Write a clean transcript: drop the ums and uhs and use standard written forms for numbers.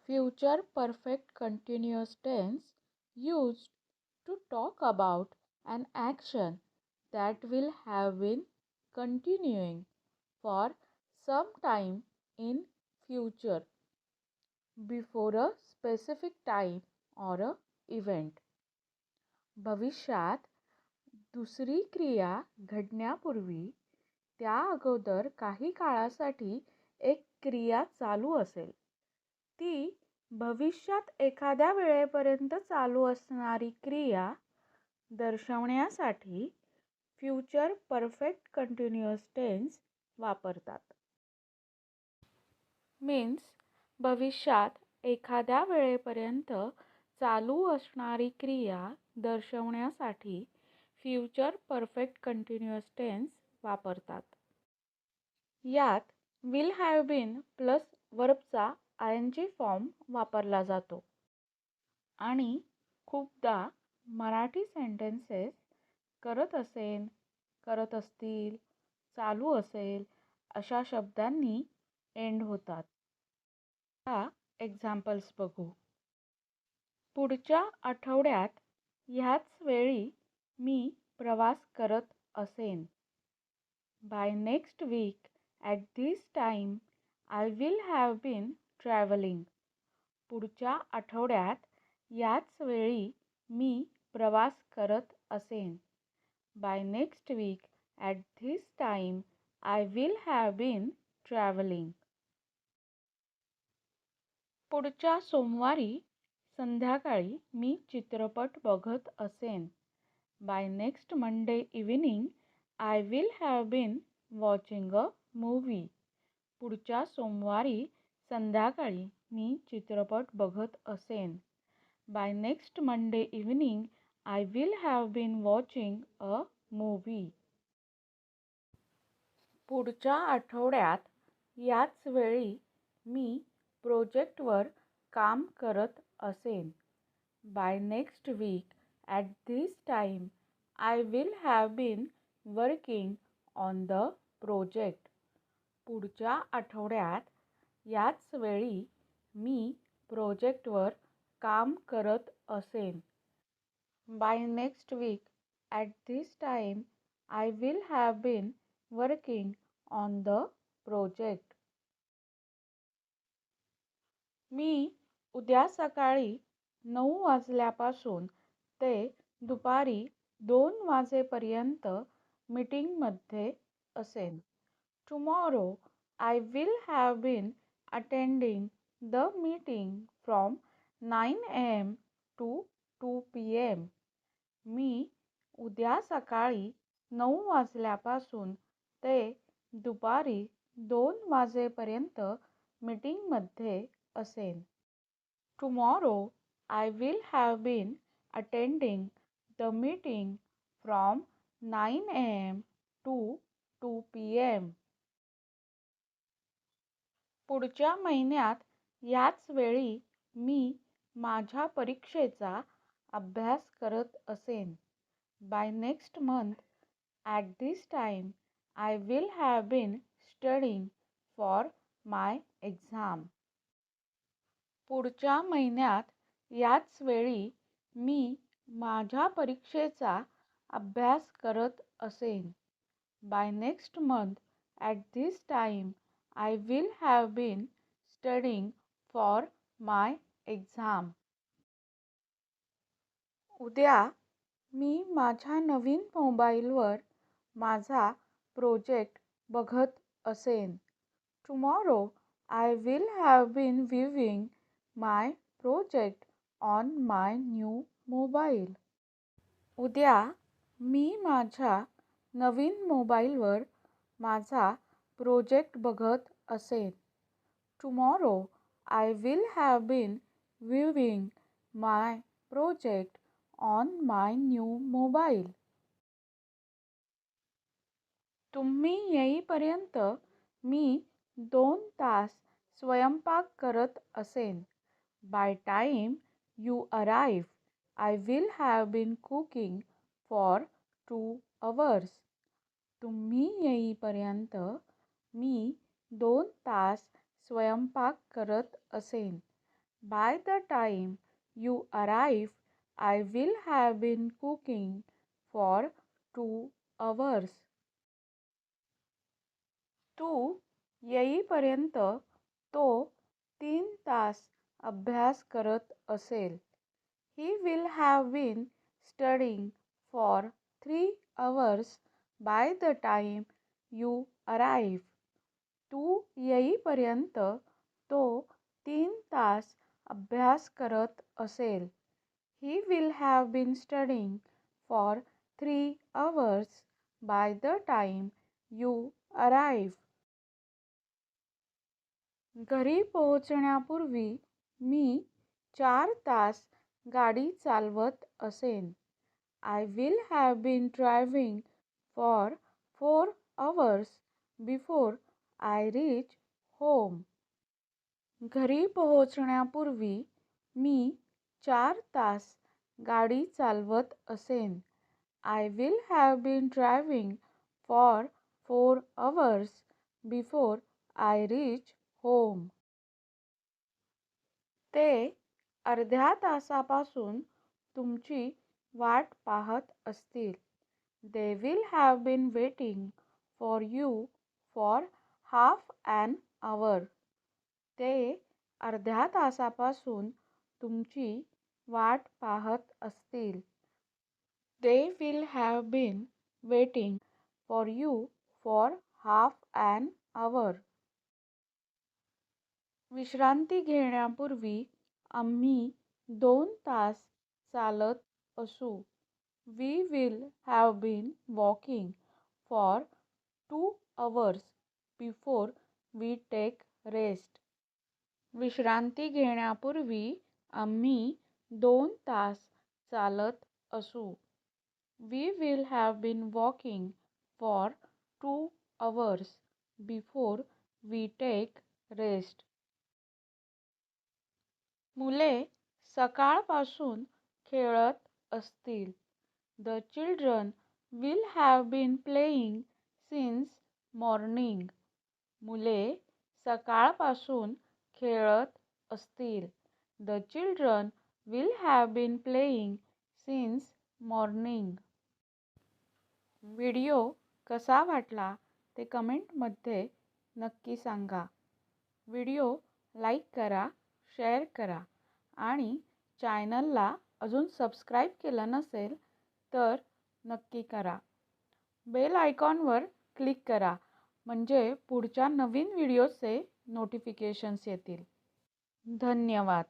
Future perfect continuous tense used to talk about an action that will have been continuing for some time in future before a specific time or a event. भविष्यात दुसरी क्रिया घडण्यापूर्वी त्या अगोदर काही काळासाठी एक क्रिया चालू असेल. ती भविष्यात एखाद्या वेळेपर्यंत चालू असणारी क्रिया दर्शवण्यासाठी फ्युचर परफेक्ट कंटिन्युअस टेन्स वापरतात. मीन्स भविष्यात एखाद्या वेळेपर्यंत चालू असणारी क्रिया दर्शवण्यासाठी फ्युचर परफेक्ट कंटिन्युअस टेन्स वापरतात. यात विल हॅव बीन प्लस वर्बचा आयएनजी फॉर्म वापरला जातो आणि खूपदा मराठी सेंटेन्सेस करत असेन, करत असतील, चालू असेल अशा शब्दांनी एंड होतात. हा एक्झाम्पल्स बघू. पुढच्या आठवड्यात ह्याच वेळी मी प्रवास करत असेन. By next week at this time I will have been travelling. पुढच्या आठवड्यात याच वेळी मी प्रवास करत असेन. By next week at this time I will have been travelling. पुढच्या सोमवारी संध्याकाळी मी चित्रपट बघत असेन. By next Monday evening I will have been watching a movie. पुढच्या सोमवारी संध्याकाळी मी चित्रपट बघत असेन. By next Monday evening I will have been watching a movie. पुढच्या आठवड्यात याच वेळी मी प्रोजेक्टवर काम करत असेन. By next week at this time I will have been working on the project. पुढच्या आठवड्यात याच वेळी मी प्रोजेक्टवर काम करत असेन. By next week at this time I will have been working on the project. मी उद्या सकाळी 9 वाजल्यापासून ते दुपारी 2 वाजेपर्यंत मीटिंगमध्ये असेन. Tomorrow I will have been attending the meeting from 9 AM to 2 PM. मी उद्या सकाळी 9 वाजल्यापासून ते दुपारी 2 वाजेपर्यंत मीटिंगमध्ये असेन. Tomorrow I will have been attending the meeting from 9 AM to 2 PM. पुढच्या महिन्यात याच वेळी मी माझ्या परीक्षेचा अभ्यास करत असेन. By next month at this time I will have been studying for my exam. पुढच्या महिन्यात याच वेळी मी माझ्या परीक्षेचा अभ्यास करत असेन. By next month at this time I will have been studying for my exam. उद्या मी माझ्या नवीन मोबाईलवर माझा प्रोजेक्ट बघत असेन. Tomorrow I will have been viewing my project on my new mobile. उद्या मी माझ्या नवीन मोबाईलवर माझा प्रोजेक्ट बघत असेन. Tomorrow I will have been viewing my project on my new mobile. तुम्ही येईपर्यंत मी 2 तास स्वयंपाक करत असेन. By time you arrive I will have been cooking for 2 hours. तुम्ही येईपर्यंत मी 2 तास स्वयंपाक करत असेन. By the time you arrive, I will have been cooking for 2 hours. तू येईपर्यंत तो 3 तास अभ्यास करत असेल. He will have been studying for 3 hours by the time you arrive. तू येईपर्यंत तो 3 तास अभ्यास करत असेल. He will have been studying for 3 hours by the time you arrive. घरी पोहोचण्यापूर्वी मी 4 तास गाडी चालवत असेन. I will have been driving for 4 hours before I reach home. घरी पोहोचण्यापूर्वी मी 4 तास गाडी चालवत असेन. I will have been driving for 4 hours before I reach home. ते अर्ध्या तासापासून तुमची वाट पाहत असतील. They will have been waiting for you for half an hour. ते अर्ध्या तासापासून तुमची वाट पाहत असतील. They will have been waiting for you for half an hour. विश्रांती घेण्यापूर्वी आम्ही 2 तास चालत असू. We will have been walking for 2 hours before we take rest. विश्रांती घेण्यापूर्वी आम्ही 2 तास चालत असू. We will have been walking for 2 hours before we take rest. मुले सकाळपासून खेळत असतील. The children will have been playing since morning. मुले सकाळपासून खेळत असतील. The children will have been playing since morning. Video कसा वाटला ते कमेंटमध्ये नक्की सांगा. व्हिडिओ लाईक करा, शेअर करा आणि चॅनलला अजून सबस्क्राईब केलं नसेल तर नक्की करा. बेल आयकॉनवर क्लिक करा म्हणजे पुढच्या नवीन व्हिडिओचे नोटिफिकेशन्स येतील. धन्यवाद.